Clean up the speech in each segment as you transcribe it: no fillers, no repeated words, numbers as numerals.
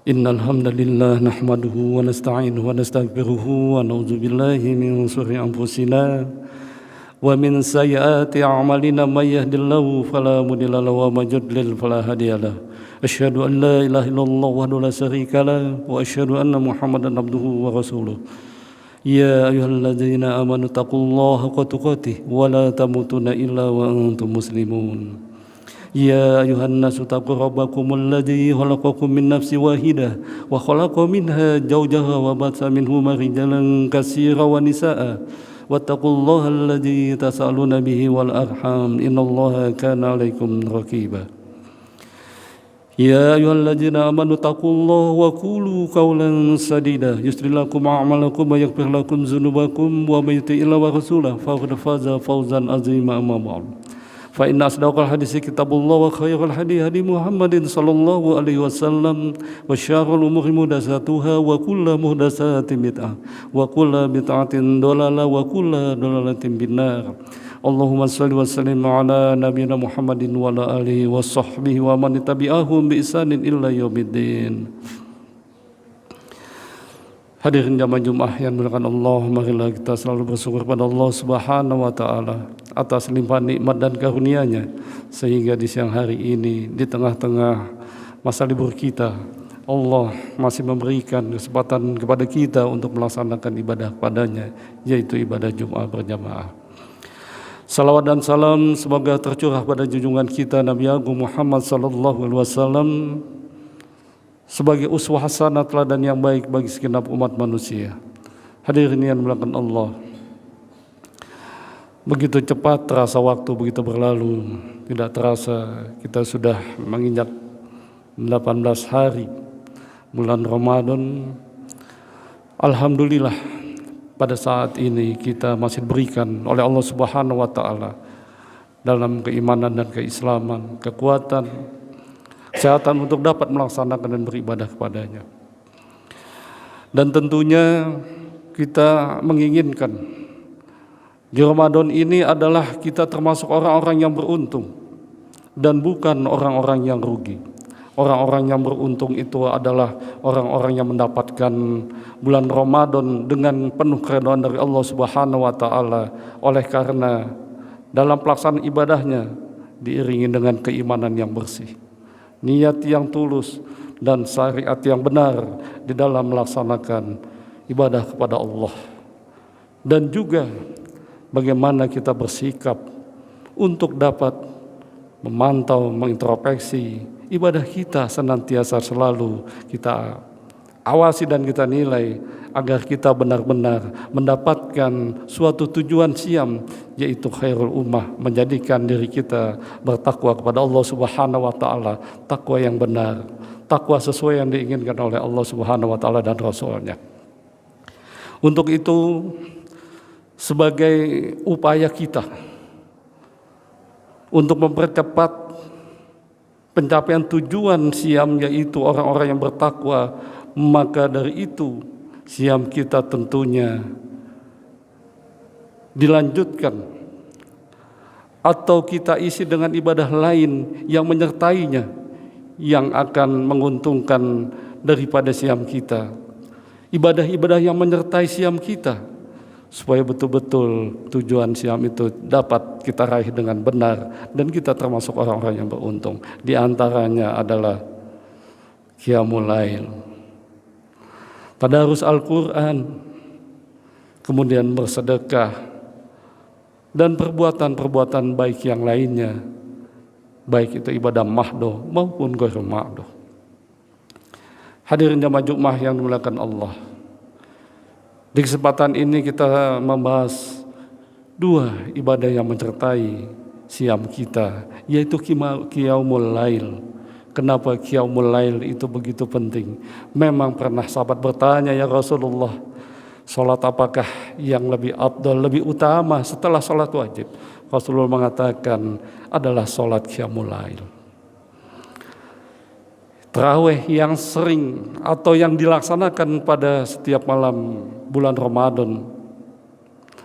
إن الحمد لله نحمده ونستعينه ونستغفره ونعوذ بالله من شرور أنفسنا ومن سيئات أعمالنا من يهد الله فلا مضل له ومن يضلل فلا هادي له أشهد أن لا إله إلا الله وحده لا شريك له وأشهد أن محمدا عبده ورسوله يا أيها الذين آمنوا اتقوا الله حق تقاته ولا تموتن إلا وأنتم مسلمون يا أيها الناس اتقوا ربكم الذي خلقكم من نفس واحدة وخلق منها زوجها وبث منهما رجالا كثيرا ونساء واتقوا الله الذي تسألون به والأرحام إن الله كان عليكم رقيبا يا أيها الذين آمنوا اتقوا الله وقولوا قولا سديدا يصلح لكم أعمالكم ويغفر لكم ذنوبكم ومن يطع الله ورسوله فقد فاز فوزا عظيما أما بعد فإن أصدق الحديث كتاب الله وخير الهدي هدي محمد صلى الله عليه وسلم وشر الأمور محدثاتها وكل محدثات بدعة وكل بدعة ضلالة وكل ضلالة بالنار اللهم صل وسلم على نبينا محمد وعلى آله وصحبه ومن tabi'ahum بإحسان إلى يوم الدين. Hadirin jamaah Jumat yang dimuliakan Allah, marilah kita selalu bersyukur pada Allah Subhanahu wa taala atas limpahan nikmat dan karunia-Nya sehingga di siang hari ini di tengah-tengah masa libur kita Allah masih memberikan kesempatan kepada kita untuk melaksanakan ibadah padanya, yaitu ibadah Jumat berjamaah. Salawat dan salam semoga tercurah pada junjungan kita Nabi Agung Muhammad sallallahu alaihi wasallam sebagai uswah hasanah teladan yang baik bagi segenap umat manusia. Hadirin yang dimuliakan Allah, begitu cepat terasa waktu, begitu berlalu, tidak terasa kita sudah menginjak 18 hari bulan Ramadan. Alhamdulillah pada saat ini kita masih diberikan oleh Allah Subhanahu wa taala dalam keimanan dan keislaman kekuatan, kesehatan untuk dapat melaksanakan dan beribadah kepadanya. Dan tentunya kita menginginkan di Ramadan ini adalah kita termasuk orang-orang yang beruntung dan bukan orang-orang yang rugi. Orang-orang yang beruntung itu adalah orang-orang yang mendapatkan bulan Ramadan dengan penuh keridhaan dari Allah Subhanahu wa taala, oleh karena dalam pelaksanaan ibadahnya diiringi dengan keimanan yang bersih, niat yang tulus dan syariat yang benar di dalam melaksanakan ibadah kepada Allah. Dan juga bagaimana kita bersikap untuk dapat memantau, mengintrospeksi ibadah kita, senantiasa selalu kita awasi dan kita nilai agar kita benar-benar mendapatkan suatu tujuan siam, yaitu khairul ummah, menjadikan diri kita bertakwa kepada Allah Subhanahu wa taala, takwa yang benar, takwa sesuai yang diinginkan oleh Allah Subhanahu wa taala dan Rasul-Nya. Untuk itu, sebagai upaya kita untuk mempercepat pencapaian tujuan siam, yaitu orang-orang yang bertakwa, maka dari itu siam kita tentunya dilanjutkan atau kita isi dengan ibadah lain yang menyertainya, yang akan menguntungkan daripada siam kita. Ibadah-ibadah yang menyertai siam kita, supaya betul-betul tujuan siam itu dapat kita raih dengan benar dan kita termasuk orang-orang yang beruntung. Di antaranya adalah qiyamul lail, tadarus Al-Quran, kemudian bersedekah, dan perbuatan-perbuatan baik yang lainnya, baik itu ibadah mahdoh maupun ghairu mahdoh. Hadirin jamaah Jumat yang dimuliakan Allah, di kesempatan ini kita membahas dua ibadah yang menyertai siam kita, yaitu qiyamul lail. Kenapa qiyamul lail itu begitu penting? Memang pernah sahabat bertanya, ya Rasulullah, salat apakah yang lebih afdal, lebih utama setelah salat wajib? Rasulullah mengatakan adalah salat qiyamul lail. Tarawih yang sering atau yang dilaksanakan pada setiap malam bulan Ramadan,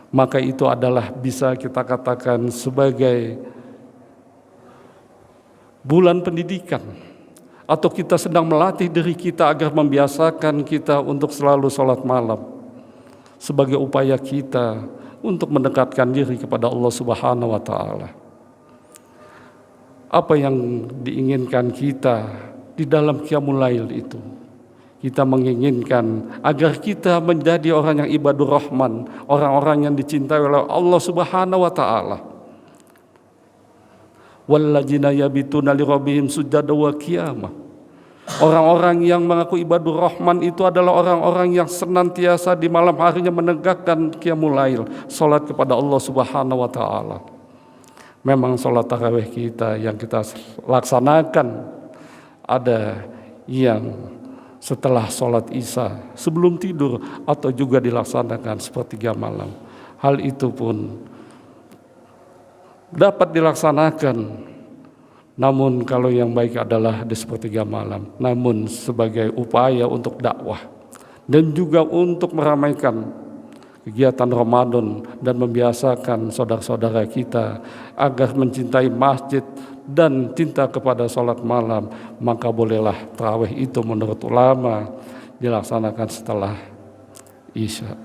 maka itu adalah bisa kita katakan sebagai bulan pendidikan atau kita sedang melatih diri kita agar membiasakan kita untuk selalu sholat malam sebagai upaya kita untuk mendekatkan diri kepada Allah Subhanahu wa Ta'ala. Apa yang diinginkan kita di dalam Qiyamul Lail itu? Kita menginginkan agar kita menjadi orang yang ibadur rahman, orang-orang yang dicintai oleh Allah Subhanahu wa Ta'ala. Walladzina yabituna lirabbihim sujada wa qiyamah. Orang-orang yang mengaku ibadur rahman itu adalah orang-orang yang senantiasa di malam harinya menegakkan qiyamul lail, salat kepada Allah Subhanahu wa Ta'ala. Memang salat tarawih kita yang kita laksanakan ada yang setelah sholat isya, sebelum tidur, atau juga dilaksanakan sepertiga malam. Hal itu pun dapat dilaksanakan, namun kalau yang baik adalah di sepertiga malam, namun sebagai upaya untuk dakwah dan juga untuk meramaikan kegiatan Ramadan dan membiasakan saudara-saudara kita agar mencintai masjid dan cinta kepada sholat malam, maka bolehlah tarawih itu menurut ulama dilaksanakan setelah isya.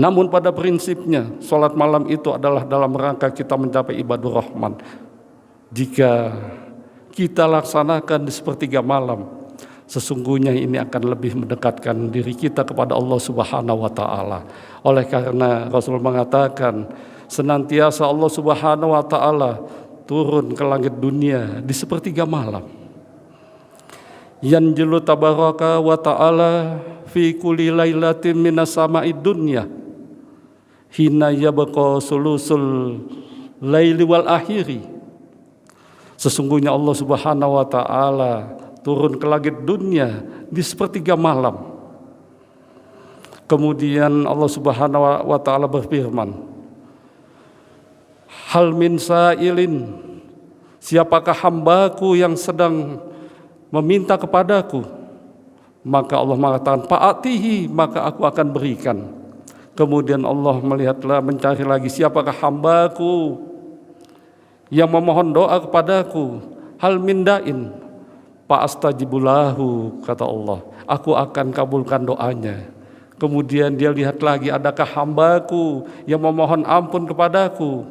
Namun pada prinsipnya sholat malam itu adalah dalam rangka kita mencapai ibadur rahman. Jika kita laksanakan di sepertiga malam, sesungguhnya ini akan lebih mendekatkan diri kita kepada Allah Subhanahu wa Ta'ala. Oleh karena Rasul mengatakan senantiasa Allah Subhanahu wa Ta'ala turun ke langit dunia di sepertiga malam. Yanzilu tabaraka wa ta'ala fi kulli lailatin minas sama'id dunya hina yabqa sulusul laili wal akhiri. Sesungguhnya Allah Subhanahu wa Ta'ala turun ke langit dunia di sepertiga malam. Kemudian Allah Subhanahu wa Ta'ala berfirman, hal min sa'ilin, siapakah hambaku yang sedang meminta kepadaku? Maka Allah mengatakan fa'atihi, maka aku akan berikan. Kemudian Allah melihatlah, mencari lagi, siapakah hambaku yang memohon doa kepadaku? Hal min da'in fa'astajibulahu, kata Allah, aku akan kabulkan doanya. Kemudian dia lihat lagi, adakah hambaku yang memohon ampun kepadaku?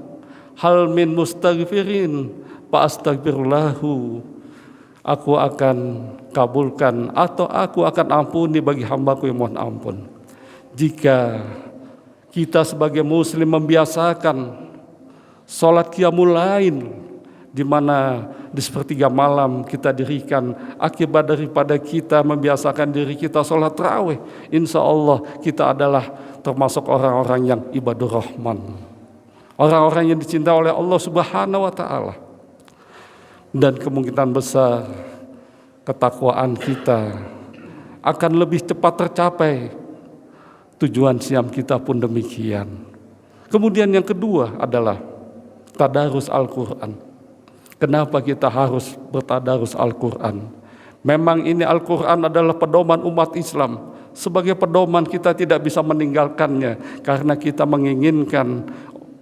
Hal min mustaghfirin fa astaghfirullahu, aku akan kabulkan atau aku akan ampuni bagi hambaku yang mohon ampun. Jika kita sebagai muslim membiasakan sholat qiyamul lail, di mana di sepertiga malam kita dirikan, akibat daripada kita membiasakan diri kita sholat tarawih, insya Allah kita adalah termasuk orang-orang yang ibadur rahman, orang-orang yang dicintai oleh Allah Subhanahu wa Ta'ala. Dan kemungkinan besar ketakwaan kita akan lebih cepat tercapai. Tujuan siam kita pun demikian. Kemudian yang kedua adalah tadarus Al-Quran. Kenapa kita harus bertadarus Al-Quran? Memang ini Al-Quran adalah pedoman umat Islam. Sebagai pedoman kita tidak bisa meninggalkannya, karena kita menginginkan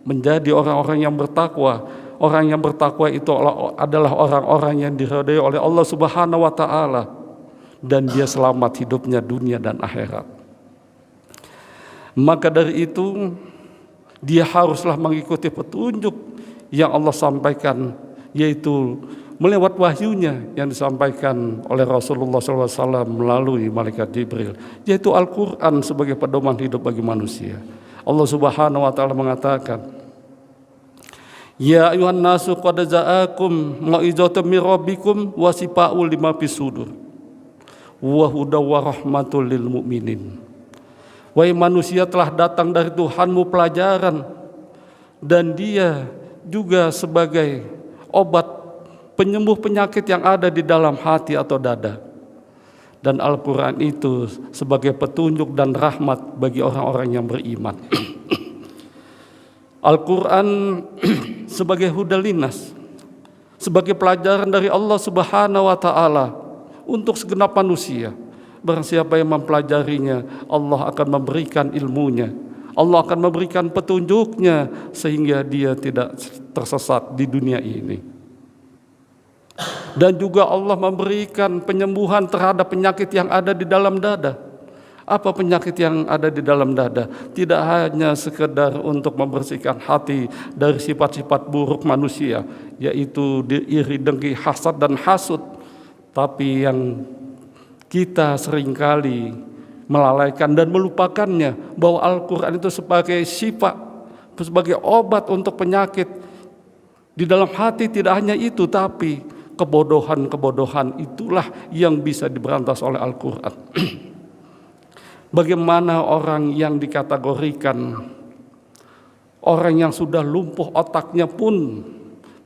menjadi orang-orang yang bertakwa. Orang yang bertakwa itu adalah orang-orang yang diridhai oleh Allah Subhanahu wa Ta'ala, dan dia selamat hidupnya dunia dan akhirat. Maka dari itu dia haruslah mengikuti petunjuk yang Allah sampaikan, yaitu melewat wahyunya yang disampaikan oleh Rasulullah SAW melalui malaikat Jibril, yaitu Al-Quran sebagai pedoman hidup bagi manusia. Allah Subhanahu wa Ta'ala mengatakan, ya ayuhan nasu qad ja'akum mau'izatun mir rabbikum wa shifaa'un lima fis sudur wa hudaw wa rahmatul lil mu'minin. Wahai manusia, telah datang dari Tuhanmu pelajaran, dan dia juga sebagai obat penyembuh penyakit yang ada di dalam hati atau dada. Dan Al-Quran itu sebagai petunjuk dan rahmat bagi orang-orang yang beriman. Al-Quran sebagai hudalinas, sebagai pelajaran dari Allah Subhanahu wa Ta'ala untuk segenap manusia. Barang siapa yang mempelajarinya, Allah akan memberikan ilmunya, Allah akan memberikan petunjuknya, sehingga dia tidak tersesat di dunia ini. Dan juga Allah memberikan penyembuhan terhadap penyakit yang ada di dalam dada. Apa penyakit yang ada di dalam dada? Tidak hanya sekedar untuk membersihkan hati dari sifat-sifat buruk manusia, yaitu iri, dengki, hasad dan hasud. Tapi yang kita seringkali melalaikan dan melupakannya, bahwa Al-Quran itu sebagai syifa, sebagai obat untuk penyakit di dalam hati. Tidak hanya itu, tapi kebodohan-kebodohan itulah yang bisa diberantas oleh Al-Quran. Bagaimana orang yang dikategorikan orang yang sudah lumpuh otaknya pun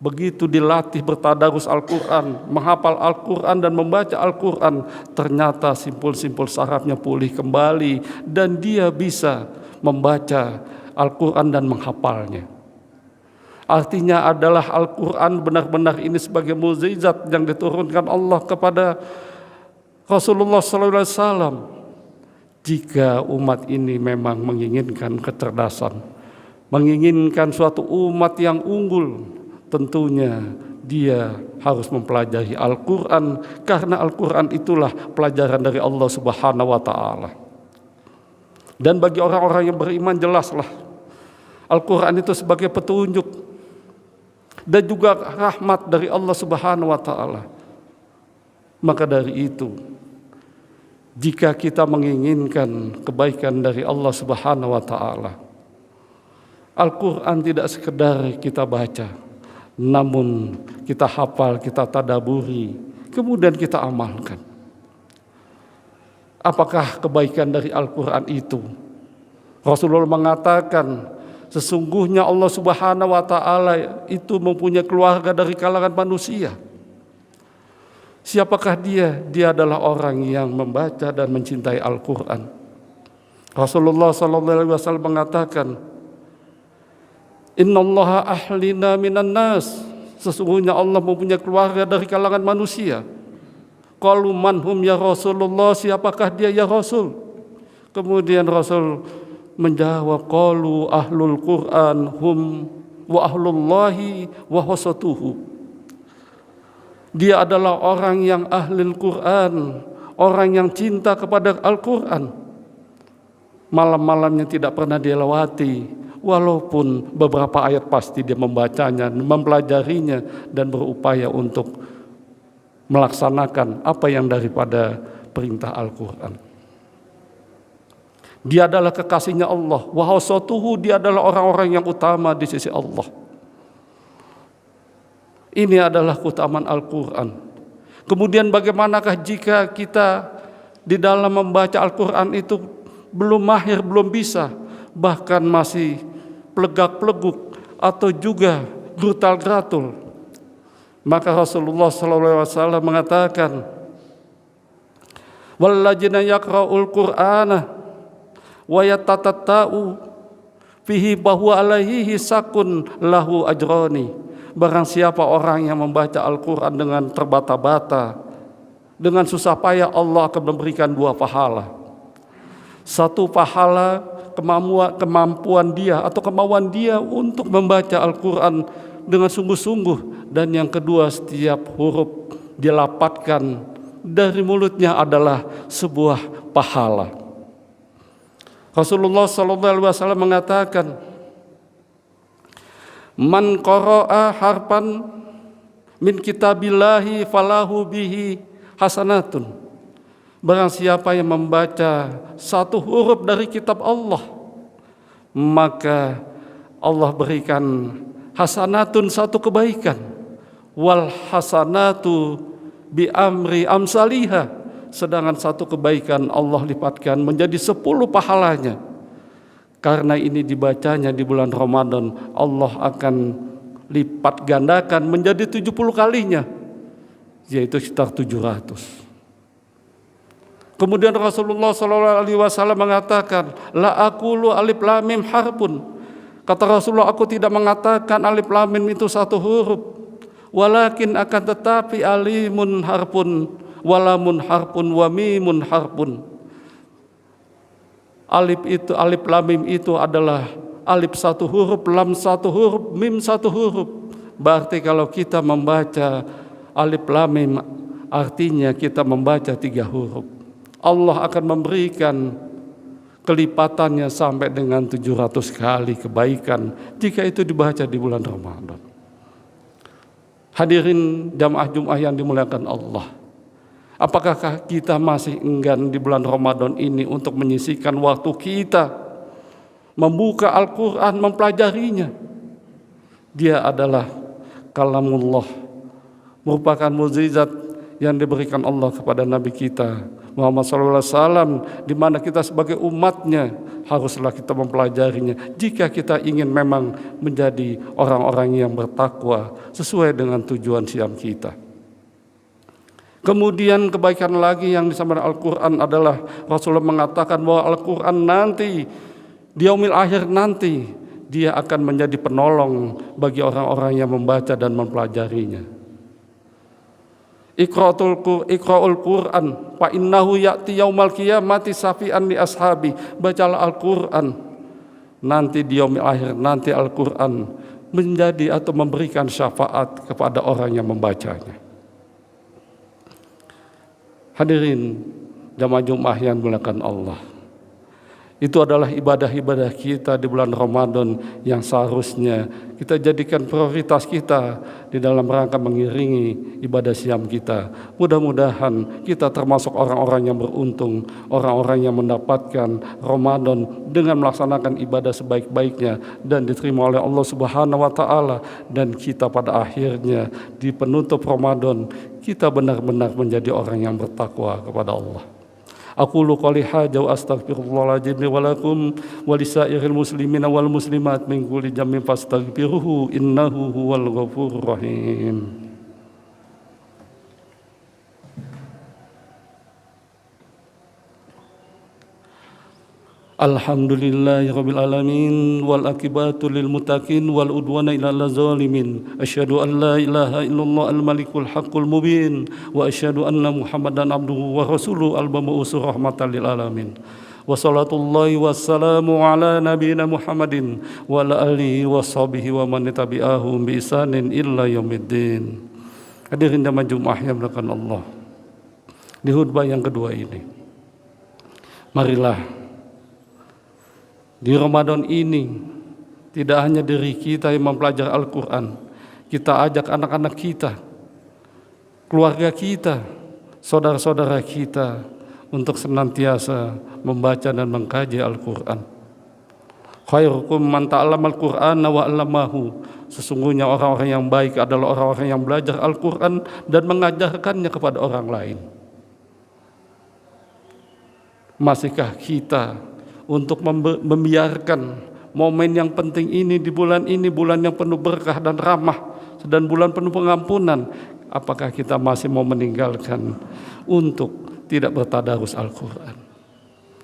begitu dilatih bertadarus Al-Quran, menghafal Al-Quran dan membaca Al-Quran, ternyata simpul-simpul sarafnya pulih kembali dan dia bisa membaca Al-Quran dan menghafalnya. Artinya adalah Al-Quran benar-benar ini sebagai mukjizat yang diturunkan Allah kepada Rasulullah SAW. Jika umat ini memang menginginkan kecerdasan, menginginkan suatu umat yang unggul, tentunya dia harus mempelajari Al-Quran, karena Al-Quran itulah pelajaran dari Allah Subhanahu wa Ta'ala. Dan bagi orang-orang yang beriman, jelaslah Al-Quran itu sebagai petunjuk dan juga rahmat dari Allah Subhanahu wa Ta'ala. Maka dari itu, jika kita menginginkan kebaikan dari Allah Subhanahu wa Ta'ala, Al-Quran tidak sekedar kita baca, namun kita hafal, kita tadaburi, kemudian kita amalkan. Apakah kebaikan dari Al-Quran itu? Rasulullah mengatakan, sesungguhnya Allah Subhanahu wa Ta'ala itu mempunyai keluarga dari kalangan manusia. Siapakah dia? Dia adalah orang yang membaca dan mencintai Al-Quran. Rasulullah SAW mengatakan, Innallaha ahlina minan nas. Sesungguhnya Allah mempunyai keluarga dari kalangan manusia. Qalu manhum ya Rasulullah, siapakah dia ya Rasul? Kemudian Rasul menjawab, qalu ahlul Quran hum wa ahlullahi wa hosatuhu. Dia adalah orang yang ahlul Quran, orang yang cinta kepada Al-Quran. Malam-malamnya tidak pernah dia lewati, walaupun beberapa ayat pasti dia membacanya, mempelajarinya, dan berupaya untuk melaksanakan apa yang daripada perintah Al-Quran. Dia adalah kekasihnya Allah. Wa hosatuhu, dia adalah orang-orang yang utama di sisi Allah. Ini adalah keutamaan Al-Quran. Kemudian bagaimanakah jika kita di dalam membaca Al-Quran itu belum mahir, belum bisa, bahkan masih pelegak-peleguk atau juga grutal-gratul? Maka Rasulullah SAW mengatakan, walladzina yaqra'ul Qur'ana wa yatatatta'u fihi bahwa alaihi hisakun lahu ajrani. Barang siapa orang yang membaca Al-Quran dengan terbata-bata, dengan susah payah, Allah akan memberikan 2 pahala. Satu pahala kemampuan dia atau kemauan dia untuk membaca Al-Quran dengan sungguh-sungguh, dan yang kedua, setiap huruf dilapatkan dari mulutnya adalah sebuah pahala. Rasulullah SAW mengatakan, man qara'a harfan min kitabillahi falahu bihi hasanatun. Barang siapa yang membaca satu huruf dari kitab Allah, maka Allah berikan hasanatun, satu kebaikan. Wal hasanatu bi amri amsaliha, sedangkan satu kebaikan Allah lipatkan menjadi 10 pahalanya. Karena ini dibacanya di bulan Ramadan, Allah akan lipat gandakan menjadi 70 kalinya, yaitu sekitar 700. Kemudian Rasulullah SAW mengatakan, la aqulu alif lam mim harpun. Kata Rasulullah, aku tidak mengatakan alif lam mim itu satu huruf, walakin akan tetapi alimun harpun, walamun harpun, wa mimun harpun. Alif lam mim itu adalah alif satu huruf, lam satu huruf, mim satu huruf. Berarti kalau kita membaca Alif Lam Mim artinya kita membaca 3 huruf. Allah akan memberikan kelipatannya sampai dengan 700 kali kebaikan jika itu dibaca di bulan Ramadan. Hadirin jamaah Jumat yang dimuliakan Allah, apakah kita masih enggan di bulan Ramadan ini untuk menyisihkan waktu kita membuka Al-Quran, mempelajarinya? Dia adalah kalamullah, merupakan mukjizat yang diberikan Allah kepada Nabi kita Muhammad SAW, di mana kita sebagai umatnya haruslah kita mempelajarinya jika kita ingin memang menjadi orang-orang yang bertakwa sesuai dengan tujuan siam kita. Kemudian kebaikan lagi yang disampaikan Al-Quran adalah Rasulullah mengatakan bahwa Al-Quran nanti di yaumil akhir nanti dia akan menjadi penolong bagi orang-orang yang membaca dan mempelajarinya. Iqra'ul Qur'an fa innahu ya'ti yaumal qiyamati syafi'an li ashabi. Bacalah Al-Qur'an, nanti di yaumil akhir nanti Al-Qur'an menjadi atau memberikan syafaat kepada orang yang membacanya. Hadirin jamaah Jumat yang dimuliakan Allah, itu adalah ibadah-ibadah kita di bulan Ramadan yang seharusnya kita jadikan prioritas kita di dalam rangka mengiringi ibadah siam kita. Mudah-mudahan kita termasuk orang-orang yang beruntung, orang-orang yang mendapatkan Ramadan dengan melaksanakan ibadah sebaik-baiknya dan diterima oleh Allah Subhanahu wa taala, dan kita pada akhirnya di penutup Ramadan kita benar-benar menjadi orang yang bertakwa kepada Allah. Aqulu qouli hadza wa astaghfirullahaladzim li wa lakum wa lisairil muslimina wal muslimat min kulli dhanbin fastaghfiruhu innahu huwal ghafurur rahim. Alhamdulillahirabbil alamin wal akibatu lil muttaqin wal udwana ilal zalimin. Asyhadu an la ilaha illallah al malikul haqqul mubin wa asyhadu anna muhammadan abduhu wa rasuluhu al mabu'us rahmatan lil alamin. Wa salatullahi wassalamu ala nabiyina Muhammadin wa ala alihi wa sahbihi wa man tabi'ahum bi ihsanin illa yaumiddin. Hadirin jamaah Jumat yang dimuliakan Allah, di khutbah yang kedua ini marilah di Ramadan ini tidak hanya diri kita yang mempelajari Al-Quran, kita ajak anak-anak kita, keluarga kita, saudara-saudara kita untuk senantiasa membaca dan mengkaji Al-Quran. Khairukum man ta'allama Al-Qur'ana wa 'allamahu. Sesungguhnya orang-orang yang baik adalah orang-orang yang belajar Al-Quran dan mengajarkannya kepada orang lain. Masihkah kita untuk membiarkan momen yang penting ini di bulan ini, bulan yang penuh berkah dan rahmah dan bulan penuh pengampunan, apakah kita masih mau meninggalkan untuk tidak bertadarus Al-Quran?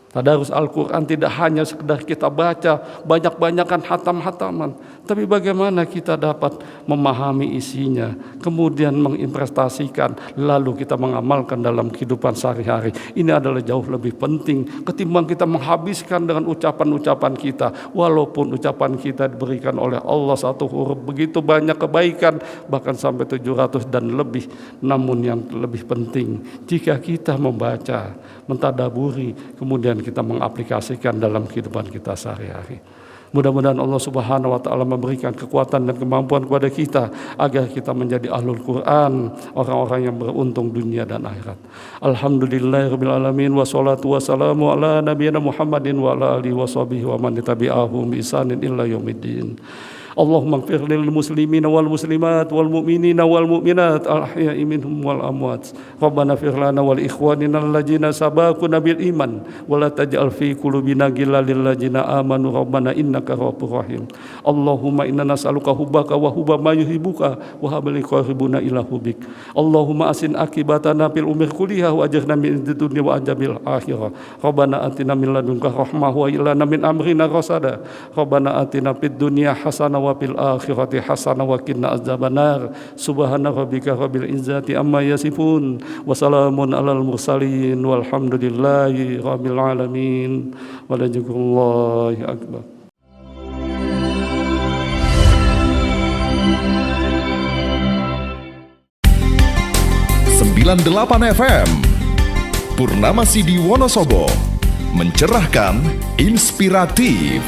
Tadarus Al-Quran tidak hanya sekedar kita baca banyak-banyakan hatam-hataman, tapi bagaimana kita dapat memahami isinya, kemudian menginvestasikan, lalu kita mengamalkan dalam kehidupan sehari-hari. Ini adalah jauh lebih penting ketimbang kita menghabiskan dengan ucapan-ucapan kita. Walaupun ucapan kita diberikan oleh Allah satu huruf begitu banyak kebaikan, bahkan sampai 700 dan lebih. Namun yang lebih penting, jika kita membaca, mentadaburi, kemudian kita mengaplikasikan dalam kehidupan kita sehari-hari. Mudah-mudahan Allah Subhanahu wa taala memberikan kekuatan dan kemampuan kepada kita agar kita menjadi ahlul Quran, orang-orang yang beruntung dunia dan akhirat. Alhamdulillahirabbil alamin wassalatu wassalamu ala nabiyina Muhammadin wa ala alihi washabihi wa man tabi'ahum bi ihsanin illa yaumiddin. Allahumma ighfir lil muslimina wal muslimat wal mu'minina wal mu'minat al ahya'i minhum wal amwat. Rabbana ighfir lana wal ikhwanina alladzina sabaquna bil iman wa la taj'al fi qulubina ghillan lil ladzina amanu rabbana innaka ghafurur rahim. Allahumma inna nas'aluka hubbaka wa hubba ma yuhibbuka wa habli qaribuna ila hubbik. Allahumma asin akibatana fil umur kullihah wa ajirna min dunya wa ajabil akhirah. Rabbana atina min ladunka rahmah wa ilana min amrina rasada. Rabbana atina fid dunya hasanah wa fil akhirati hasanah wa qina adzabannar. Subhana rabbika rabbil izzati amma yasifun wa salamun alal mursalin walhamdulillahi rabbil alamin. Walhamdulillahi akbar. FM. Purnama Sidi Wonosobo, mencerahkan, inspiratif.